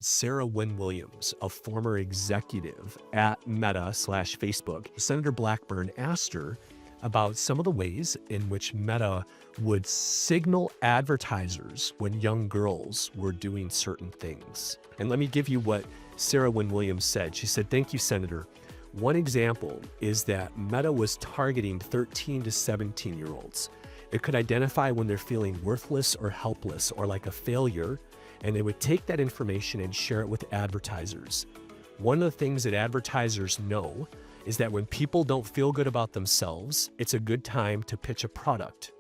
Sarah Wynne Williams, a former executive at Meta/Facebook, Senator Blackburn asked her about some of the ways in which Meta would signal advertisers when young girls were doing certain things. And let me give you what Sarah Wynne Williams said. She said, "Thank you, Senator. One example is that Meta was targeting 13 to 17-year-olds. It could identify when they're feeling worthless or helpless or like a failure, and it would take that information and share it with advertisers. One of the things that advertisers know is that when people don't feel good about themselves, it's a good time to pitch a product."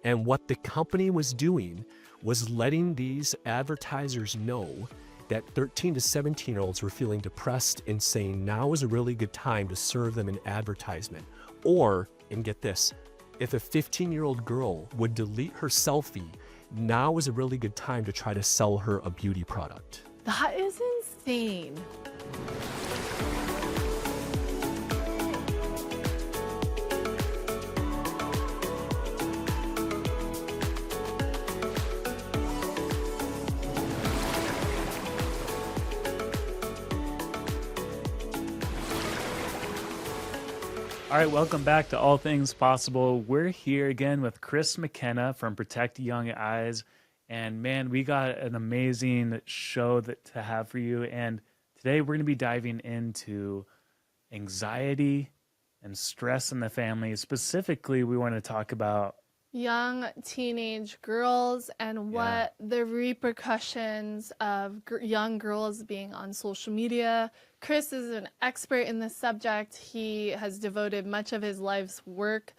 And what the company was doing was letting these advertisers know that 13 to 17-year-olds were feeling depressed and saying now is a really good time to serve them an advertisement. Or, and get this, if a 15-year-old girl would delete her selfie, now is a really good time to try to sell her a beauty product. That is insane. All right, welcome back to All Things Possible. We're here again with Chris McKenna from Protect Young Eyes. And man, we got an amazing show to have for you. And today we're going to be diving into anxiety and stress in the family. Specifically, we want to talk about Young teenage girls and what the repercussions of young girls being on social media. Chris is an expert in this subject. He has devoted much of his life's work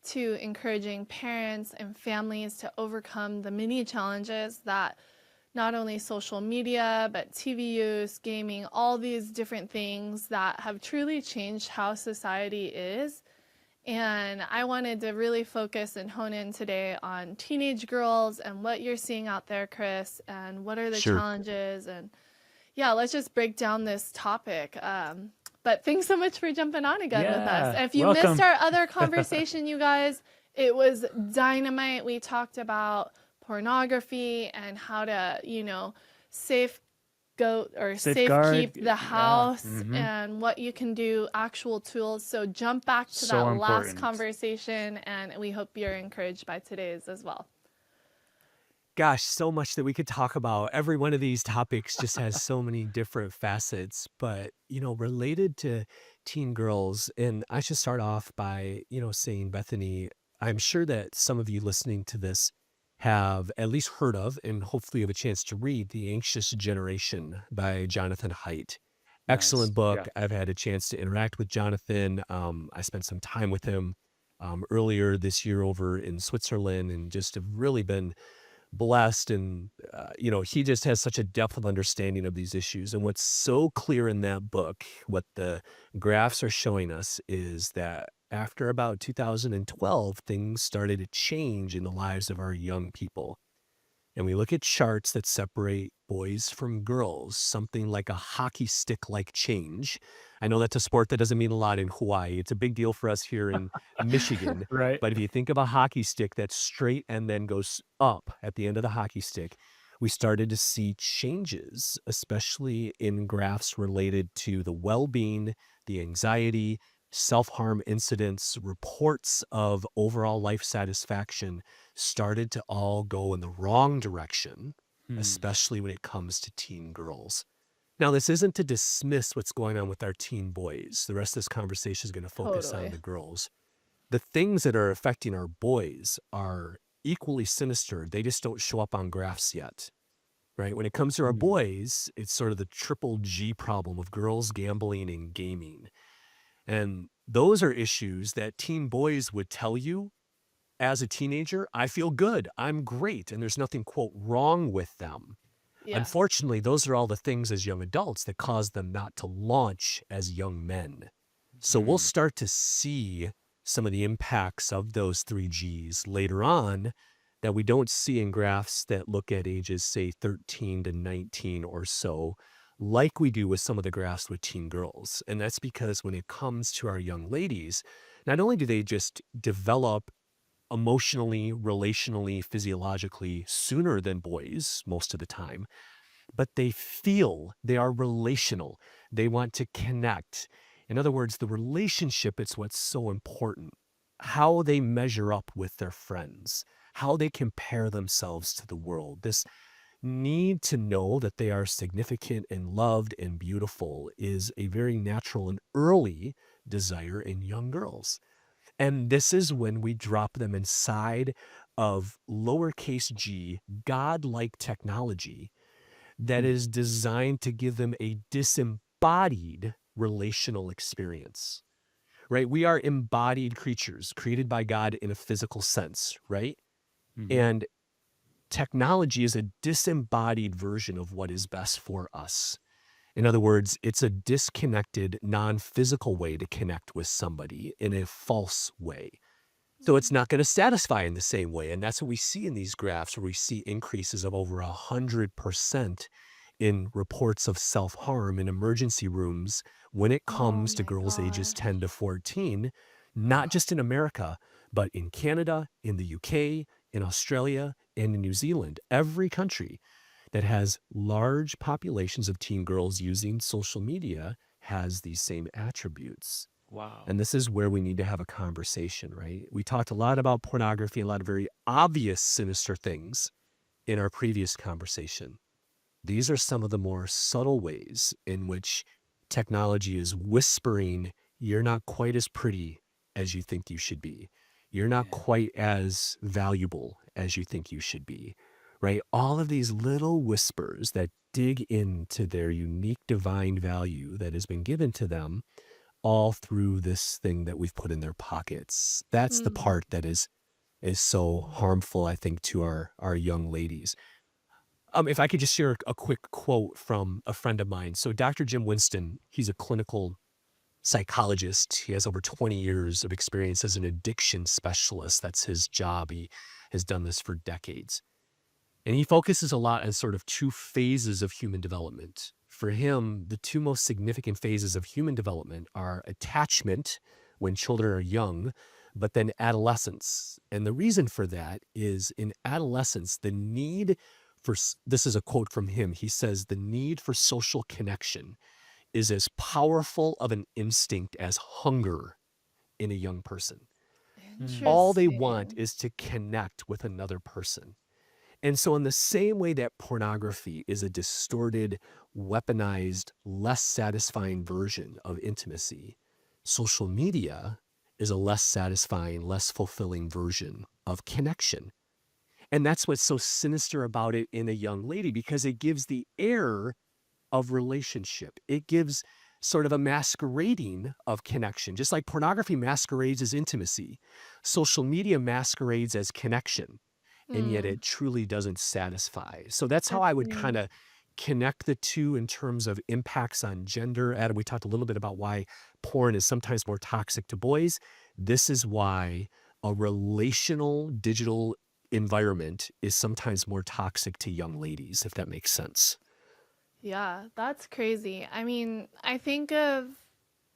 to encouraging parents and families to overcome the many challenges that not only social media, but TV use, gaming, all these different things that have truly changed how society is. And I wanted to really focus and hone in today on teenage girls and what you're seeing out there, Chris, and what are the Sure. challenges. And yeah, let's just break down this topic. But thanks so much for jumping on again with us. Yeah, If you welcome. missed our other conversation, you guys, it was dynamite. We talked about pornography and how to, safeguard Safeguard, keep the house mhm. and what you can do, actual tools. So jump back to So that last important. conversation, and we hope you're encouraged by today's as well. Gosh, so much that we could talk about. Every one of these topics just has so many different facets, but, related to teen girls. And I should start off by, saying, Bethany, I'm sure that some of you listening to this have at least heard of and hopefully have a chance to read The Anxious Generation by Jonathan Haidt. Excellent Nice. book. Yeah. I've had a chance to interact with Jonathan. I spent some time with him earlier this year over in Switzerland and just have really been blessed. And, he just has such a depth of understanding of these issues. And what's so clear in that book, what the graphs are showing us is that after about 2012, things started to change in the lives of our young people. And we look at charts that separate boys from girls, something like a hockey stick-like change. I know that's a sport that doesn't mean a lot in Hawaii. It's a big deal for us here in Michigan. Right. But if you think of a hockey stick that's straight and then goes up at the end of the hockey stick, we started to see changes, especially in graphs related to the well-being, the anxiety, self-harm incidents, reports of overall life satisfaction started to all go in the wrong direction, especially when it comes to teen girls. Now, this isn't to dismiss what's going on with our teen boys. The rest of this conversation is going to focus Totally. on the girls. The things that are affecting our boys are equally sinister. They just don't show up on graphs yet, right? When it comes to our boys, it's sort of the triple G problem of girls, gambling, and gaming. And those are issues that teen boys would tell you as a teenager, I feel good, I'm great, and there's nothing, quote, wrong with them. Yeah. Unfortunately, those are all the things as young adults that cause them not to launch as young men. So we'll start to see some of the impacts of those three Gs later on that we don't see in graphs that look at ages, say, 13 to 19 or so, like we do with some of the graphs with teen girls. And that's because when it comes to our young ladies, not only do they just develop emotionally, relationally, physiologically sooner than boys most of the time, but they feel they are relational. They want to connect. In other words, the relationship is what's so important. How they measure up with their friends, how they compare themselves to the world. This need to know that they are significant and loved and beautiful is a very natural and early desire in young girls. And this is when we drop them inside of lowercase g, godlike technology that Mm. is designed to give them a disembodied relational experience, right? We are embodied creatures created by God in a physical sense, right? Mm-hmm. And technology is a disembodied version of what is best for us. In other words, it's a disconnected, non physical way to connect with somebody in a false way. So it's not going to satisfy in the same way. And that's what we see in these graphs where we see increases of over 100% in reports of self-harm in emergency rooms when it Oh comes to my girls ages gosh. 10 to 14, not just in America, but in Canada, in the UK, in Australia, and in New Zealand. Every country that has large populations of teen girls using social media has these same attributes. Wow. And this is where we need to have a conversation, right? We talked a lot about pornography, a lot of very obvious sinister things in our previous conversation. These are some of the more subtle ways in which technology is whispering, you're not quite as pretty as you think you should be. You're not Yeah. quite as valuable as you think you should be, right? All of these little whispers that dig into their unique divine value that has been given to them all through this thing that we've put in their pockets. That's the Mm. part that is so harmful, I think, to our young ladies. If I could just share a quick quote from a friend of mine. So Dr. Jim Winston, he's a clinical psychologist. He has over 20 years of experience as an addiction specialist. That's his job. He has done this for decades. And he focuses a lot on sort of two phases of human development. For him, the two most significant phases of human development are attachment when children are young, but then adolescence. And the reason for that is in adolescence, the need for, this is a quote from him. He says, the need for social connection is as powerful of an instinct as hunger in a young person. Mm. All they want Interesting. is to connect with another person. And so, in the same way that pornography is a distorted, weaponized, less satisfying version of intimacy, social media is a less satisfying, less fulfilling version of connection. And that's what's so sinister about it in a young lady, because it gives the air of relationship. It gives sort of a masquerading of connection, just like pornography masquerades as intimacy. Social media masquerades as connection, and yet Mm. it truly doesn't satisfy. So that's how That's I would kind neat. of connect the two in terms of impacts on gender. Adam, we talked a little bit about why porn is sometimes more toxic to boys. This is why a relational digital environment is sometimes more toxic to young ladies, if that makes sense. Yeah, that's crazy. I mean, I think of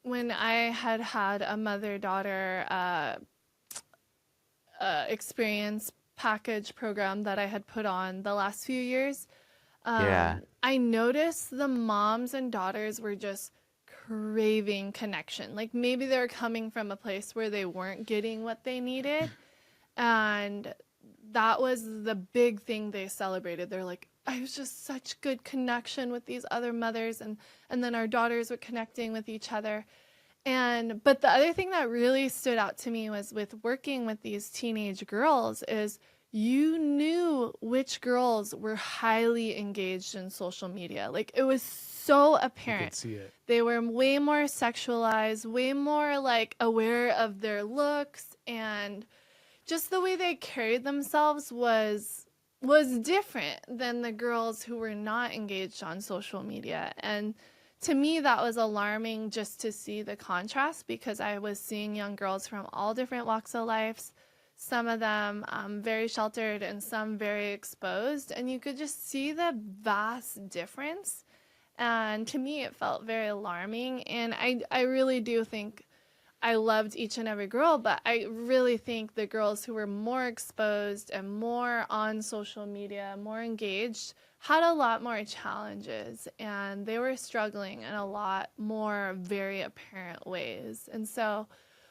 when I had had a mother-daughter experience package program that I had put on the last few years. Yeah. I noticed the moms and daughters were just craving connection. Like maybe they were coming from a place where they weren't getting what they needed. And that was the big thing they celebrated. They're like, I was just such good connection with these other mothers, and then our daughters were connecting with each other. And but the other thing that really stood out to me was with working with these teenage girls is you knew which girls were highly engaged in social media. Like it was so You could apparent. see it. They were way more sexualized, way more like aware of their looks, and just the way they carried themselves was different than the girls who were not engaged on social media. And to me that was alarming just to see the contrast, because I was seeing young girls from all different walks of life, some of them very sheltered and some very exposed, and you could just see the vast difference. And to me it felt very alarming, and I really do think I loved each and every girl, but I really think the girls who were more exposed and more on social media, more engaged, had a lot more challenges and they were struggling in a lot more very apparent ways. And so,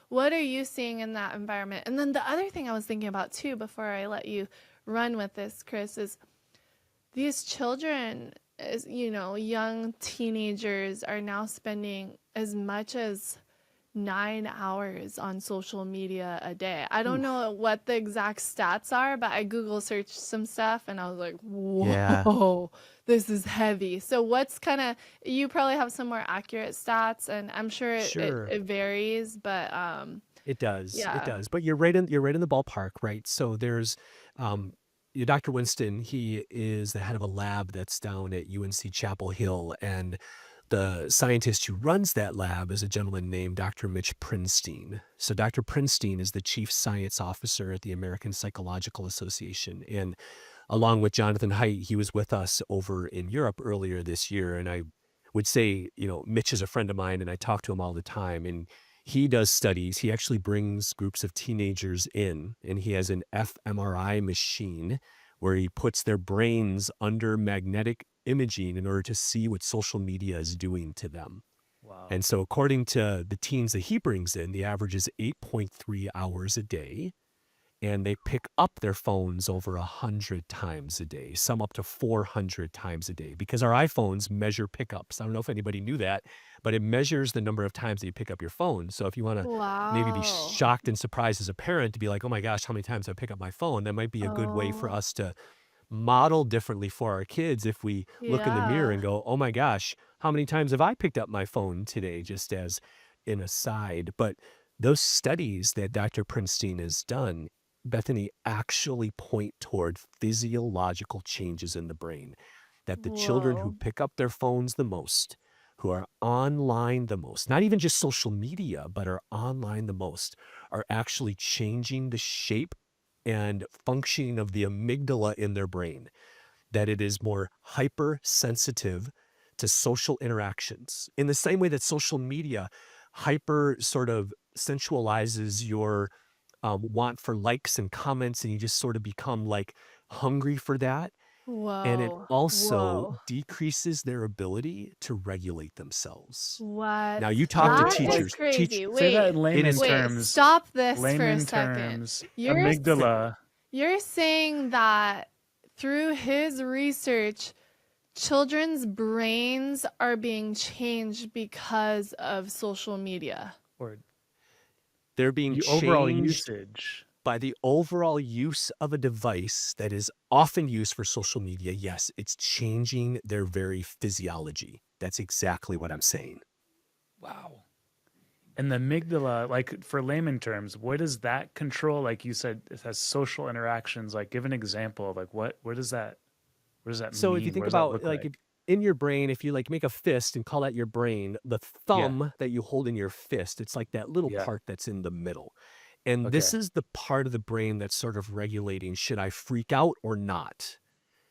what are you seeing in that environment? And then the other thing I was thinking about too, before I let you run with this, Chris, is these children, as you know, young teenagers are now spending as much as 9 hours on social media a day. I don't Oof. know what the exact stats are, but I Google searched some stuff and I was like, Yeah, whoa, this is heavy. So, what's kind of, you probably have some more accurate stats, and I'm sure sure. it varies, but It does. It yeah. does. But you're right in the ballpark, right? So there's um Dr. Winston, he is the head of a lab that's down at UNC Chapel Hill, and the scientist who runs that lab is a gentleman named Dr. Mitch Prinstein. So Dr. Prinstein is the chief science officer at the American Psychological Association, and along with Jonathan Haidt, he was with us over in Europe earlier this year. And I would say, Mitch is a friend of mine and I talk to him all the time. And he does studies. He actually brings groups of teenagers in and he has an fMRI machine where he puts their brains under magnetic imaging in order to see what social media is doing to them. Wow. And so, according to the teens that he brings in, the average is 8.3 hours a day, and they pick up their phones over 100 times a day, some up to 400 times a day, because our iPhones measure pickups. I don't know if anybody knew that, but it measures the number of times that you pick up your phone. So if you want to maybe be Wow. shocked and surprised as a parent to be like, oh my gosh, how many times I pick up my phone, that might be a good way for Oh, us to model differently for our kids if we look in the mirror yeah. and go, oh my gosh, how many times have I picked up my phone today, just as an aside. But those studies that Dr. Prinstein has done, Bethany, actually point toward physiological changes in the brain. That the children who Whoa. pick up their phones the most, who are online the most, not even just social media, but are online the most, are actually changing the shape and functioning of the amygdala in their brain, that it is more hypersensitive to social interactions in the same way that social media hyper sort of sensualizes your want for likes and comments, and you just sort of become like hungry for that. And it Whoa. also Whoa. decreases their ability to regulate themselves. What? Now, you talk to So, That is like, teachers, crazy. say that in it layman is, Wait, terms. stop this for a Layman second. terms, You're amygdala. you're saying that through his research, children's brains are being changed because of social media. Or they're being overall changed usage. by the overall use of a device that is often used for social media. Yes, it's changing their very physiology. That's exactly what I'm saying. Wow. And the amygdala, like for layman terms, what does that control? Like you said, it has social interactions. Like, give an example of like what does that So if you mean? What think does that about look like like? in your brain, if you like make a fist and call that your brain, the Yeah. thumb that you hold in your fist, it's like that little Yeah. part that's in the middle. And this Okay. is the part of the brain that's sort of regulating, should I freak out or not?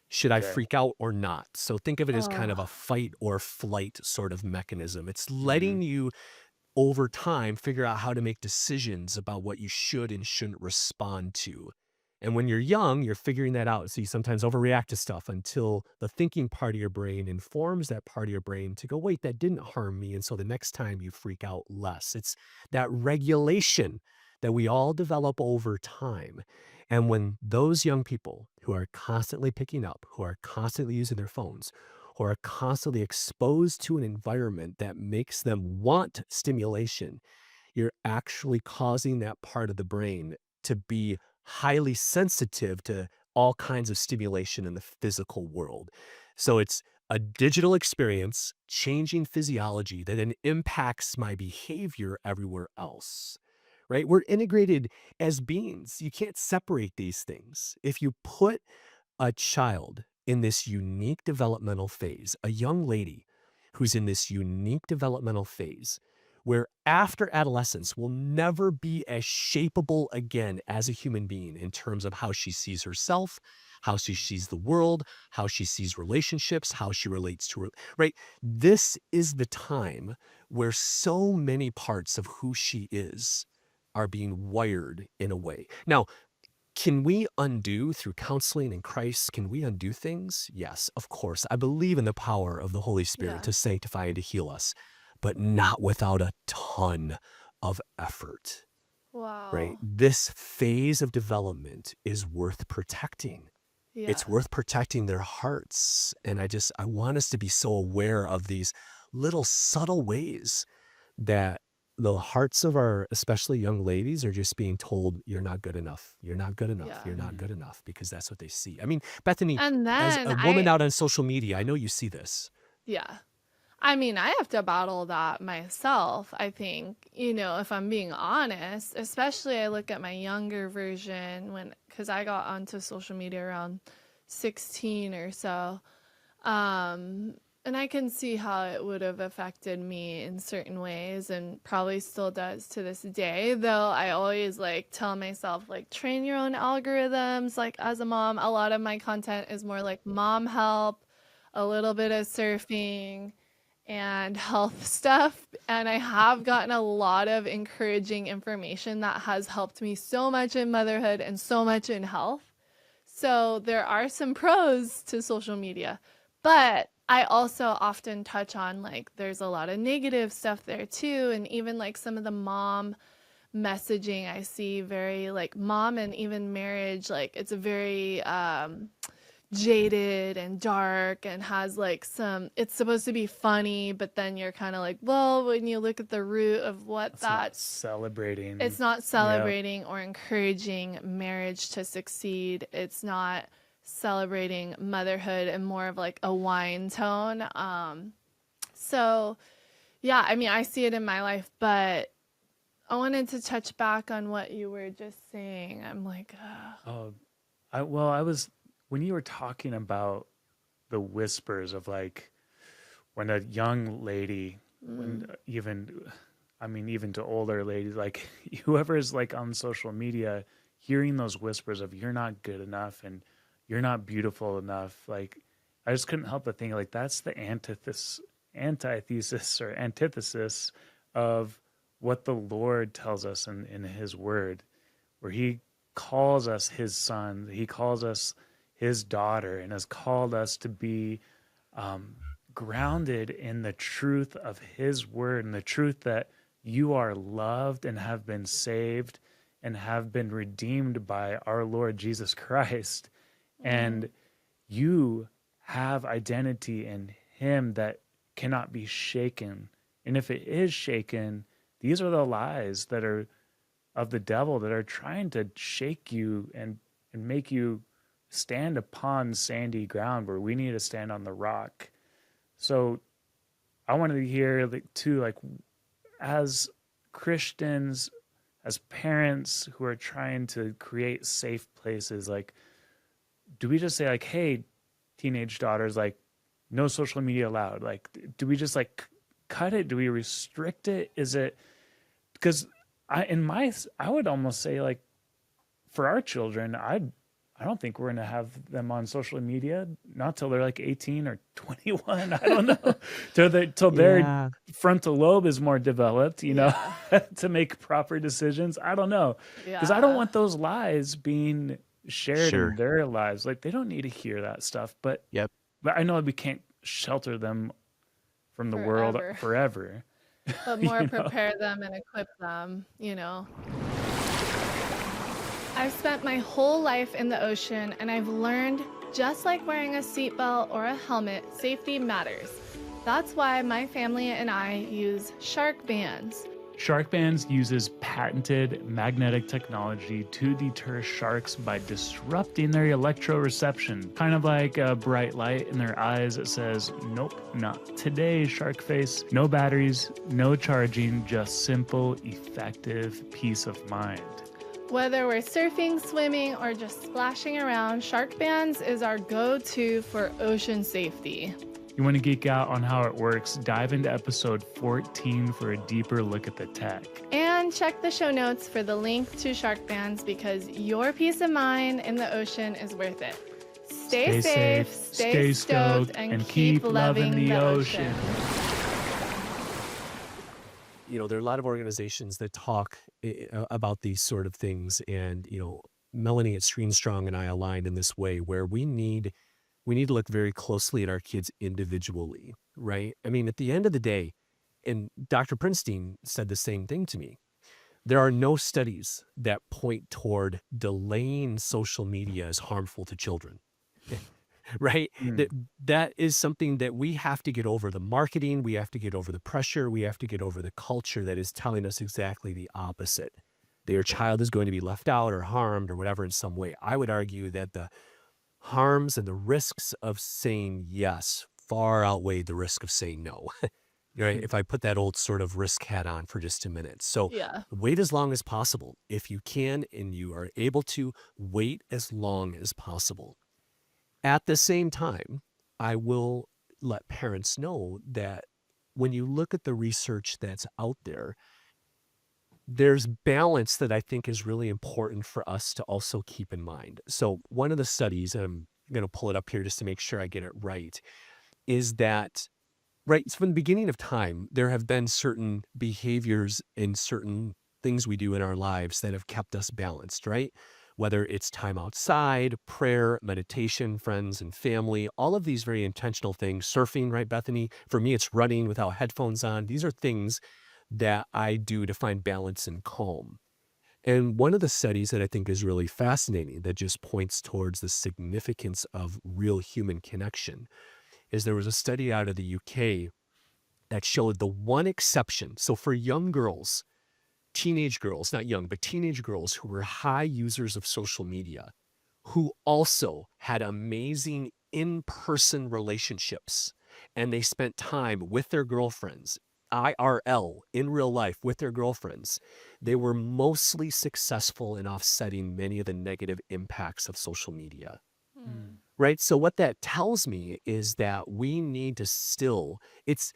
Should I Okay. freak out or not? So think of it as kind Oh, of a fight or flight sort of mechanism. It's Hmm. letting you over time figure out how to make decisions about what you should and shouldn't respond to. And when you're young, you're figuring that out. So you sometimes overreact to stuff until the thinking part of your brain informs that part of your brain to go, wait, that didn't harm me. And so the next time you freak out less. It's that regulation that we all develop over time. And when those young people who are constantly picking up, who are constantly using their phones, who are constantly exposed to an environment that makes them want stimulation, you're actually causing that part of the brain to be highly sensitive to all kinds of stimulation in the physical world. So it's a digital experience changing physiology that then impacts my behavior everywhere else. Right? We're integrated as beings. You can't separate these things. If you put a child in this unique developmental phase, a young lady who's in this unique developmental phase, where after adolescence will never be as shapeable again as a human being in terms of how she sees herself, how she sees the world, how she sees relationships, how she relates to her, right? This is the time where so many parts of who she is are being wired in a way. Now, Can we undo through counseling in Christ? Can we undo things? Yes, of course. I believe in the power of the Holy Spirit Yeah. to sanctify and to heal us, but not without a ton of effort, right? Wow. This phase of development is worth protecting. It's Yeah. worth protecting their hearts. And I want us to be so aware of these little subtle ways that the hearts of our, especially young ladies, are just being told, you're not good enough. You're not good enough. Yeah. You're not good enough, because that's what they see. I mean, Bethany, And as then a woman out on social media, I know you see this. yeah. I mean, I have to battle that myself, I think, if I'm being honest, especially I look at my younger version because I got onto social media around 16 or so. And I can see how it would have affected me in certain ways and probably still does to this day, though I always tell myself train your own algorithms. As a mom, a lot of my content is more like mom help, a little bit of surfing and health stuff. And I have gotten a lot of encouraging information that has helped me so much in motherhood and so much in health. So there are some pros to social media, but I also often touch on there's a lot of negative stuff there too. And even some of the mom messaging I see very mom and even marriage, it's a very jaded and dark and has it's supposed to be funny, but then you're kind of well, when you look at the root of what Not celebrating. it's not celebrating or encouraging marriage to succeed. It's not celebrating motherhood and more of a wine tone. So yeah, I mean, I see it in my life, but I wanted to touch back on what you were just saying. I'm I was when you were talking about the whispers of when a young lady, when even to older ladies, whoever is on social media, hearing those whispers of you're not good enough and you're not beautiful enough, I just couldn't help but think that's the antithesis or antithesis of what the Lord tells us in his word, where he calls us his son, he calls us his daughter, and has called us to be grounded in the truth of his word and the truth that you are loved and have been saved and have been redeemed by our Lord Jesus Christ. And you have identity in him that cannot be shaken. And if it is shaken, these are the lies that are of the devil that are trying to shake you and make you stand upon sandy ground where we need to stand on the rock. So I wanted to hear too, as Christians, as parents who are trying to create safe places, do we just say hey, teenage daughters, no social media allowed? Do we just cut it? Do we restrict it? Is it because I would almost say for our children, I don't think we're going to have them on social media not till they're 18 or 21. I don't know. till their frontal lobe is more developed, to make proper decisions. I don't know. Because I don't want those lies being shared in their lives. They don't need to hear that stuff. But I know we can't shelter them from the world forever. But more prepare them and equip them, I've spent my whole life in the ocean, and I've learned, just like wearing a seatbelt or a helmet, safety matters. That's why my family and I use shark bands. Shark Bands uses patented magnetic technology to deter sharks by disrupting their electroreception. Kind of like a bright light in their eyes that says, nope, not today, shark face. No batteries, no charging, just simple, effective peace of mind. Whether we're surfing, swimming, or just splashing around, Shark Bands is our go-to for ocean safety. You want to geek out on how it works? Dive into episode 14 for a deeper look at the tech. And check the show notes for the link to Shark Bands, because your peace of mind in the ocean is worth it. Stay safe, stay stoked, and keep loving the ocean. There are a lot of organizations that talk about these sort of things, and Melanie at Screen Strong and I aligned in this way where we need to look very closely at our kids individually, right? I mean, at the end of the day, and Dr. Prinstein said the same thing to me. There are no studies that point toward delaying social media as harmful to children. Right? Mm. That is something that we have to get over the marketing, we have to get over the pressure, we have to get over the culture that is telling us exactly the opposite. That your child is going to be left out or harmed or whatever in some way. I would argue that the harms and the risks of saying yes far outweigh the risk of saying no. Right? Mm. If I put that old sort of risk hat on for just a minute. So Yeah. wait as long as possible. If you can and you are able to, wait as long as possible. At the same time, I will let parents know that when you look at the research that's out there, there's balance that I think is really important for us to also keep in mind. So, one of the studies, and I'm going to pull it up here just to make sure I get it right, is that right from the beginning of time, there have been certain behaviors and certain things we do in our lives that have kept us balanced, right? Whether it's time outside, prayer, meditation, friends and family, all of these very intentional things, surfing, right, Bethany? For me, it's running without headphones on. These are things that I do to find balance and calm. And one of the studies that I think is really fascinating that just points towards the significance of real human connection is there was a study out of the UK that showed the one exception. So for young girls, teenage girls, not young, but teenage girls who were high users of social media, who also had amazing in-person relationships, and they spent time with their girlfriends, IRL, in real life with their girlfriends, they were mostly successful in offsetting many of the negative impacts of social media. Mm. Right? So what that tells me is that we need to still, it's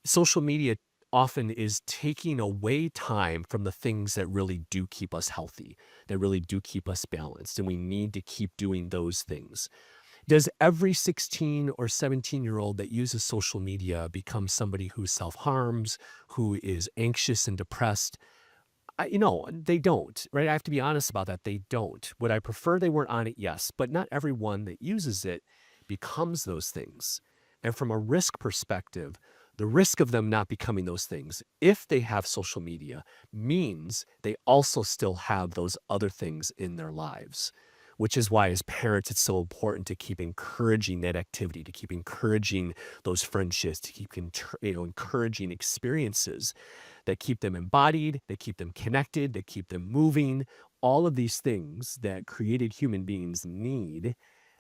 social media often is taking away time from the things that really do keep us healthy, that really do keep us balanced. And we need to keep doing those things. Does every 16 or 17-year-old that uses social media become somebody who self-harms, who is anxious and depressed? They don't, right? I have to be honest about that. They don't. Would I prefer they weren't on it? Yes. But not everyone that uses it becomes those things. And from a risk perspective, the risk of them not becoming those things, if they have social media, means they also still have those other things in their lives, which is why as parents, it's so important to keep encouraging that activity, to keep encouraging those friendships, to keep encouraging experiences that keep them embodied, that keep them connected, that keep them moving, all of these things that created human beings need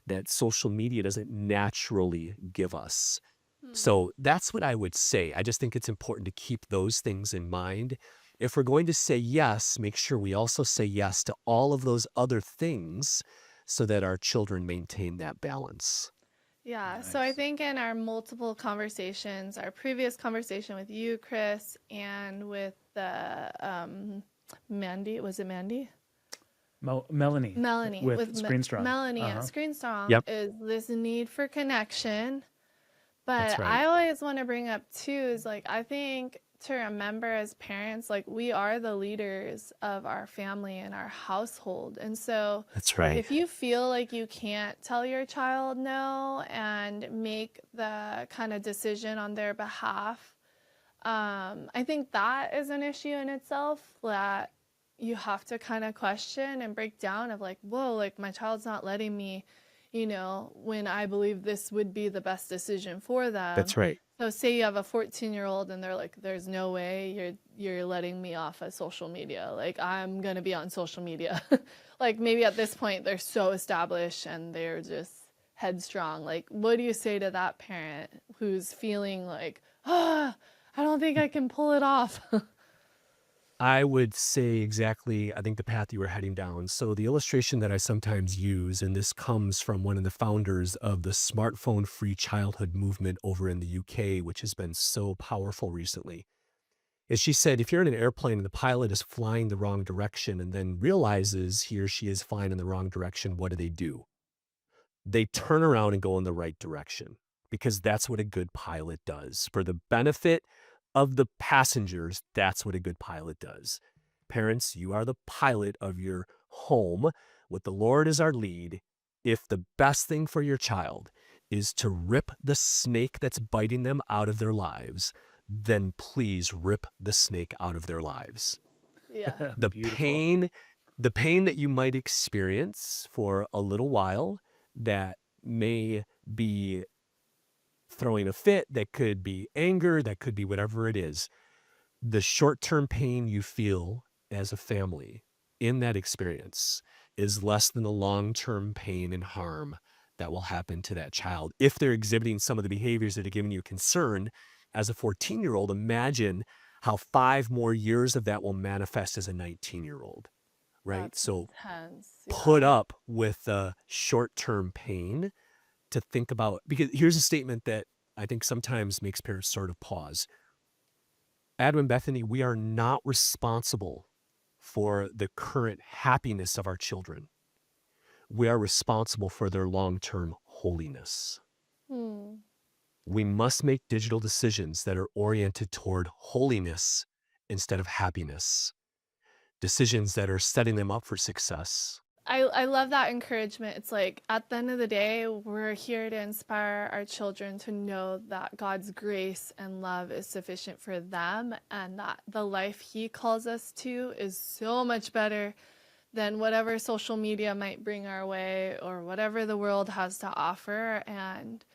that social media doesn't naturally give us. Hmm. So that's what I would say. I just think it's important to keep those things in mind. If we're going to say yes, make sure we also say yes to all of those other things so that our children maintain that balance. Yeah, so I Nice. think in our multiple conversations, our previous conversation with you, Chris, and with the Mandy, was it Mandy? Melanie Melanie, with Screen Strong. Melanie at Uh-huh. Screen Strong Yep, is this need for connection. that's But right. I always want to bring up too is like I think to remember as parents, like we are the leaders of our family and our household. And so That's right. if you feel like you can't tell your child no and make the kind of decision on their behalf, I think that is an issue in itself that you have to kind of question and break down of like, whoa, like my child's not letting me, when I believe this would be the best decision for them. That's right. So say you have a 14-year-old and they're like, there's no way you're letting me off of social media. Like I'm going to be on social media. Like maybe at this point they're so established and they're just headstrong. Like what do you say to that parent who's feeling like, I don't think I can pull it off? I would say exactly, I think the path you were heading down. So the illustration that I sometimes use, and this comes from one of the founders of the smartphone free childhood movement over in the UK, which has been so powerful recently, is she said, if you're in an airplane and the pilot is flying the wrong direction and then realizes he or she is flying in the wrong direction, what do? They turn around and go in the right direction because that's what a good pilot does. For the benefit of the passengers, that's what a good pilot does. Parents, you are the pilot of your home. with the Lord as our lead, if the best thing for your child is to rip the snake that's biting them out of their lives, then please rip the snake out of their lives. Yeah. The Beautiful. pain that you might experience for a little while that may be throwing a fit, that could be anger, that could be whatever it is. The short-term pain you feel as a family in that experience is less than the long-term pain and harm that will happen to that child. If they're exhibiting some of the behaviors that are giving you concern as a 14-year-old, imagine how 5 more years of that will manifest as a 19-year-old, right? That's So intense. put Yeah. up with the short-term pain to think about, because here's a statement that I think sometimes makes parents sort of pause. Adam and Bethany, we are not responsible for the current happiness of our children. We are responsible for their long-term holiness. Hmm. We must make digital decisions that are oriented toward holiness instead of happiness. Decisions that are setting them up for success. I love that encouragement. It's like at the end of the day, we're here to inspire our children to know that God's grace and love is sufficient for them, and that the life He calls us to is so much better than whatever social media might bring our way or whatever the world has to offer. And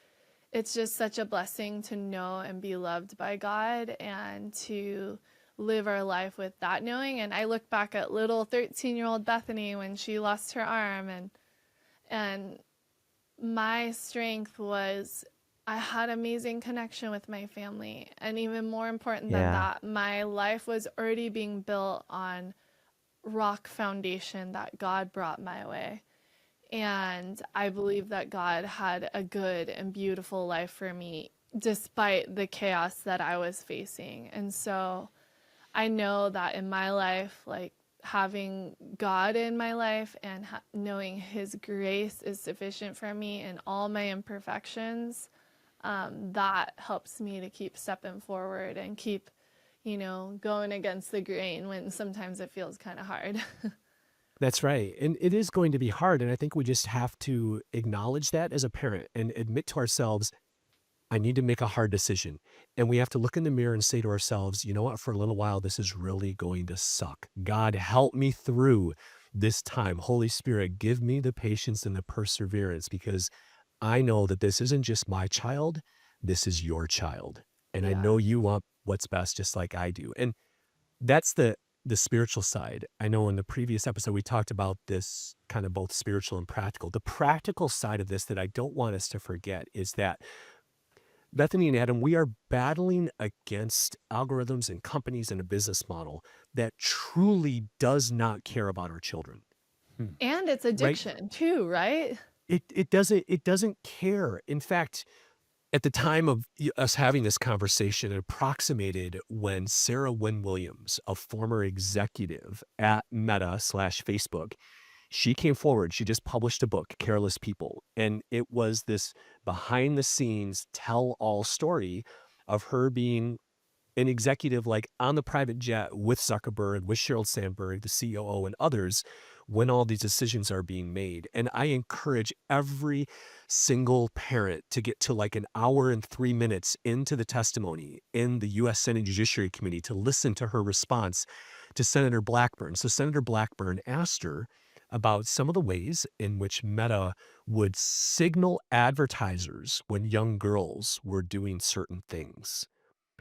it's just such a blessing to know and be loved by God and to live our life with that knowing. And I look back at little 13-year-old Bethany when she lost her arm, and my strength was I had amazing connection with my family. And even more important than Yeah. that, my life was already being built on rock foundation that God brought my way. And I believe that God had a good and beautiful life for me despite the chaos that I was facing. And so I know that in my life, like having God in my life and knowing His grace is sufficient for me in all my imperfections, that helps me to keep stepping forward and keep, going against the grain when sometimes it feels kind of hard. That's right. And it is going to be hard. And I think we just have to acknowledge that as a parent and admit to ourselves, I need to make a hard decision. And we have to look in the mirror and say to ourselves, you know what, for a little while, this is really going to suck. God, help me through this time. Holy Spirit, give me the patience and the perseverance, because I know that this isn't just my child, this is your child. And I Yeah. know you want what's best just like I do. And that's the spiritual side. I know in the previous episode, we talked about this kind of both spiritual and practical. The practical side of this that I don't want us to forget is that Bethany and Adam, we are battling against algorithms and companies and a business model that truly does not care about our children, Hmm. And it's right? addiction too, right? It doesn't care. In fact, at the time of us having this conversation, it approximated when Sarah Wynne Williams, a former executive at Meta/Facebook, she came forward. She just published a book, Careless People. And it was this behind the scenes tell all story of her being an executive, like on the private jet with Zuckerberg, with Sheryl Sandberg, the COO, and others, when all these decisions are being made. And I encourage every single parent to get to like an hour and 3 minutes into the testimony in the U.S. Senate Judiciary Committee to listen to her response to Senator Blackburn. So Senator Blackburn asked her about some of the ways in which Meta would signal advertisers when young girls were doing certain things.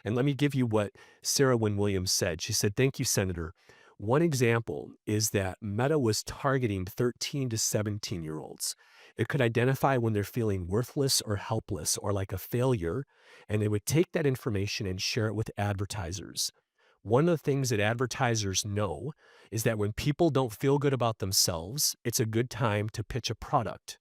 And let me give you what Sarah Wynne Williams said. She said, "Thank you, Senator. One example is that Meta was targeting 13 to 17-year-olds. It could identify when they're feeling worthless or helpless or like a failure, and it would take that information and share it with advertisers. One of the things that advertisers know is that when people don't feel good about themselves, it's a good time to pitch a product.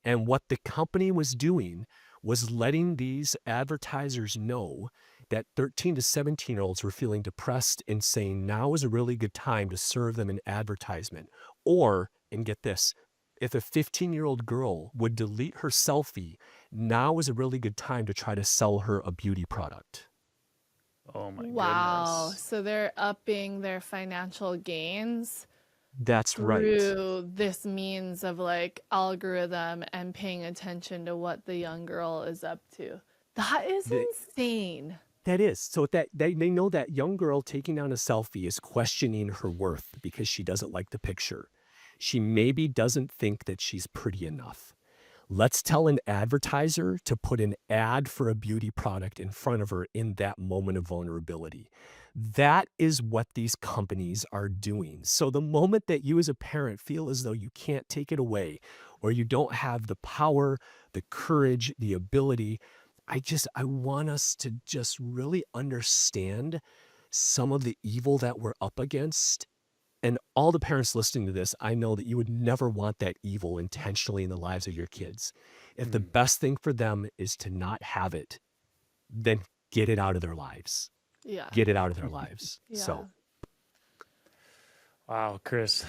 And what the company was doing was letting these advertisers know that 13 to 17-year-olds were feeling depressed and saying now is a really good time to serve them an advertisement. Or, and get this, if a 15-year-old girl would delete her selfie, now is a really good time to try to sell her a beauty product." Oh my Wow. goodness. So they're upping their financial gains That's right. through this means of like algorithm and paying attention to what the young girl is up to. That is The, insane. that is. So that they know that young girl taking down a selfie is questioning her worth because she doesn't like the picture. She maybe doesn't think that she's pretty enough. Let's tell an advertiser to put an ad for a beauty product in front of her in that moment of vulnerability. That is what these companies are doing. So the moment that you as a parent feel as though you can't take it away or you don't have the power, the courage, the ability, I want us to just really understand some of the evil that we're up against. And all the parents listening to this, I know that you would never want that evil intentionally in the lives of your kids. If the best thing for them is to not have it, then get it out of their lives. Yeah. Get it out of their lives. Yeah. So, Wow, Chris,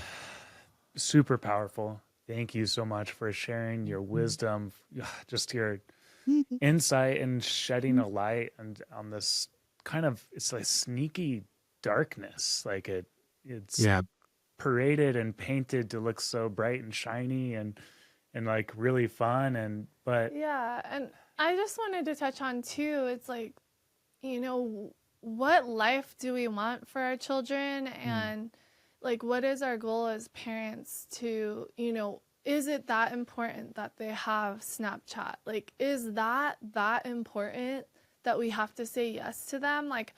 super powerful. Thank you so much for sharing your wisdom, just your insight and shedding a light on this kind of, it's like sneaky darkness. Like it's yeah, paraded and painted to look so bright and shiny and like really fun, but Yeah, and I just wanted to touch on too, it's like, what life do we want for our children? And like, what is our goal as parents to, is it that important that they have Snapchat? Like, is that important that we have to say yes to them? Like,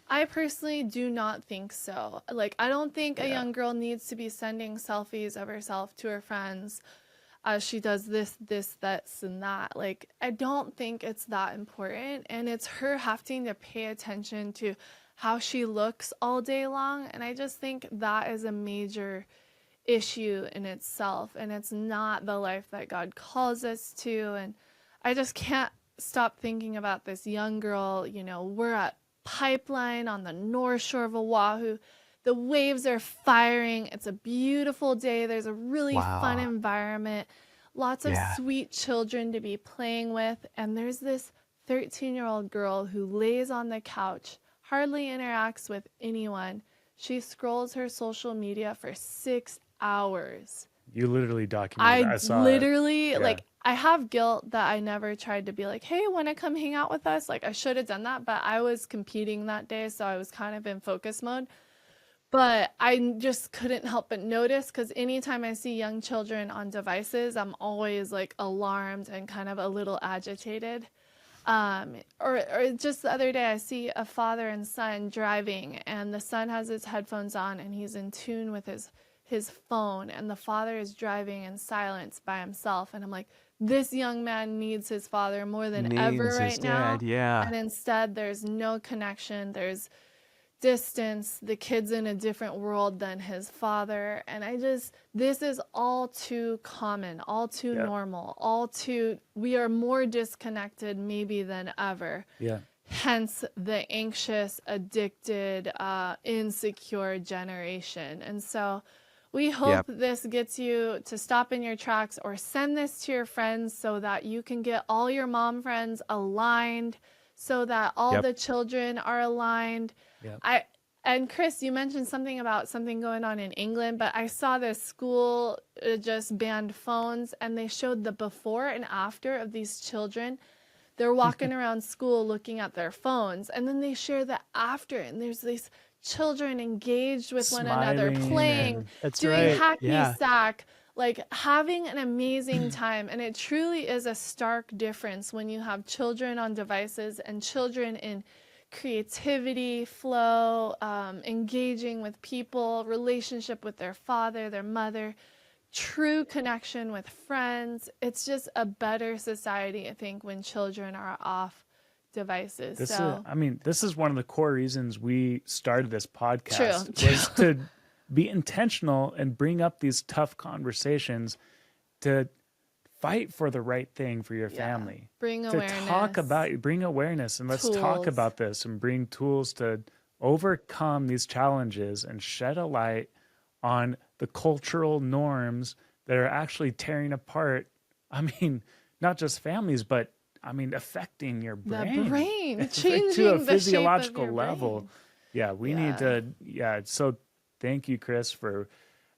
I personally do not think so. Like, I don't think a young girl needs to be sending selfies of herself to her friends as she does this, and that. Like, I don't think it's that important. And it's her having to pay attention to how she looks all day long. And I just think that is a major issue in itself. And it's not the life that God calls us to. And I just can't stop thinking about this young girl. We're at Pipeline on the North Shore of Oahu. The waves are firing. It's a beautiful day. There's a really fun environment. Lots of sweet children to be playing with. And there's this 13-year-old girl who lays on the couch, hardly interacts with anyone. She scrolls her social media for 6 hours. you literally documented. I saw literally, it. like, I have guilt that I never tried to be like, hey, want to come hang out with us? Like, I should have done that, but I was competing that day, so I was kind of in focus mode. But I just couldn't help but notice, because anytime I see young children on devices, I'm always like alarmed and kind of a little agitated. Or just the other day, I see a father and son driving, and the son has his headphones on and he's in tune with his phone, and the father is driving in silence by himself. And I'm like, this young man needs his father more than ever right now. Yeah. And instead, there's no connection. There's distance. The kid's in a different world than his father. And this is all too common, all too normal, we are more disconnected maybe than ever. Yeah. Hence the anxious, addicted, insecure generation. And so we hope this gets you to stop in your tracks or send this to your friends so that you can get all your mom friends aligned, so that all the children are aligned. And Chris, you mentioned something about something going on in England, but I saw this school just banned phones, and they showed the before and after of these children. They're walking around school looking at their phones, and then they share the after, and there's these children engaged with one another, playing, doing hacky sack, like having an amazing time. And it truly is a stark difference when you have children on devices and children in creativity, flow, engaging with people, relationship with their father, their mother, true connection with friends. It's just a better society, I think, when children are off devices. This is one of the core reasons we started this podcast. True. Was to be intentional and bring up these tough conversations to fight for the right thing for your family. Bring awareness. Bring awareness, and let's talk about this and bring tools to overcome these challenges and shed a light on the cultural norms that are actually tearing apart, not just families, but affecting your brain. The brain, changing to a physiological level. Brain. Yeah, we need to. Yeah, so thank you, Chris, for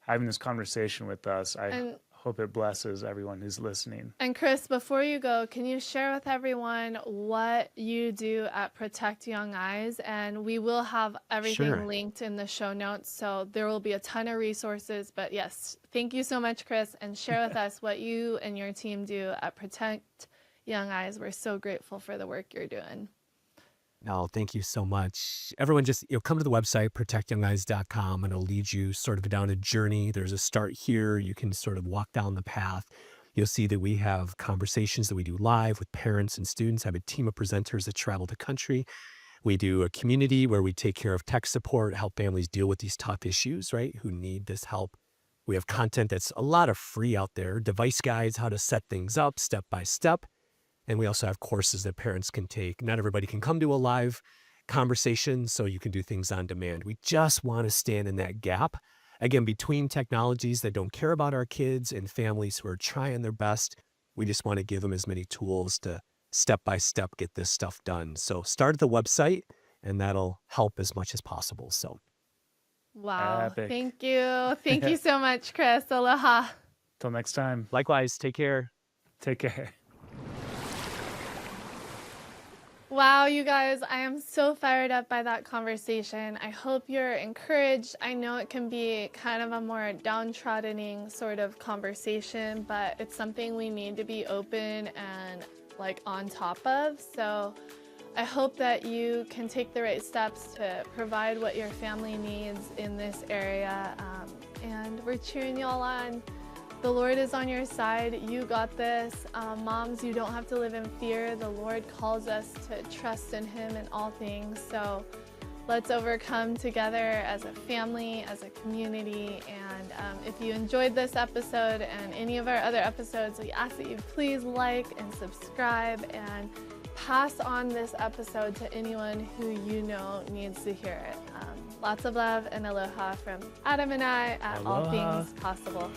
having this conversation with us. I And- hope it blesses everyone who's listening. And Chris, before you go, can you share with everyone what you do at Protect Young Eyes? And we will have everything Sure. linked in the show notes, so there will be a ton of resources. But yes, thank you so much, Chris, and share with us what you and your team do at Protect Young Eyes. We're so grateful for the work you're doing. No, thank you so much. Everyone just, come to the website, protectyoungeyes.com, and it'll lead you sort of down a journey. There's a start here. You can sort of walk down the path. You'll see that we have conversations that we do live with parents and students. I have a team of presenters that travel the country. We do a community where we take care of tech support, help families deal with these tough issues, right, who need this help. We have content that's a lot of free out there, device guides, how to set things up step by step. And we also have courses that parents can take. Not everybody can come to a live conversation, so you can do things on demand. We just want to stand in that gap, again, between technologies that don't care about our kids and families who are trying their best. We just want to give them as many tools to step by step get this stuff done. So start at the website, and that'll help as much as possible. So Wow. Epic. Thank you. Thank you so much, Chris. Aloha. Till next time, likewise, take care. take care. Wow, you guys, I am so fired up by that conversation. I hope you're encouraged. I know it can be kind of a more downtroddening sort of conversation, but it's something we need to be open and like on top of. So I hope that you can take the right steps to provide what your family needs in this area. And we're cheering you all on. The Lord is on your side. You got this. Moms, you don't have to live in fear. The Lord calls us to trust in Him in all things. So let's overcome together as a family, as a community. And if you enjoyed this episode and any of our other episodes, we ask that you please like and subscribe and pass on this episode to anyone who you know needs to hear it. Lots of love and aloha from Adam and I at All Aloha. Things Possible.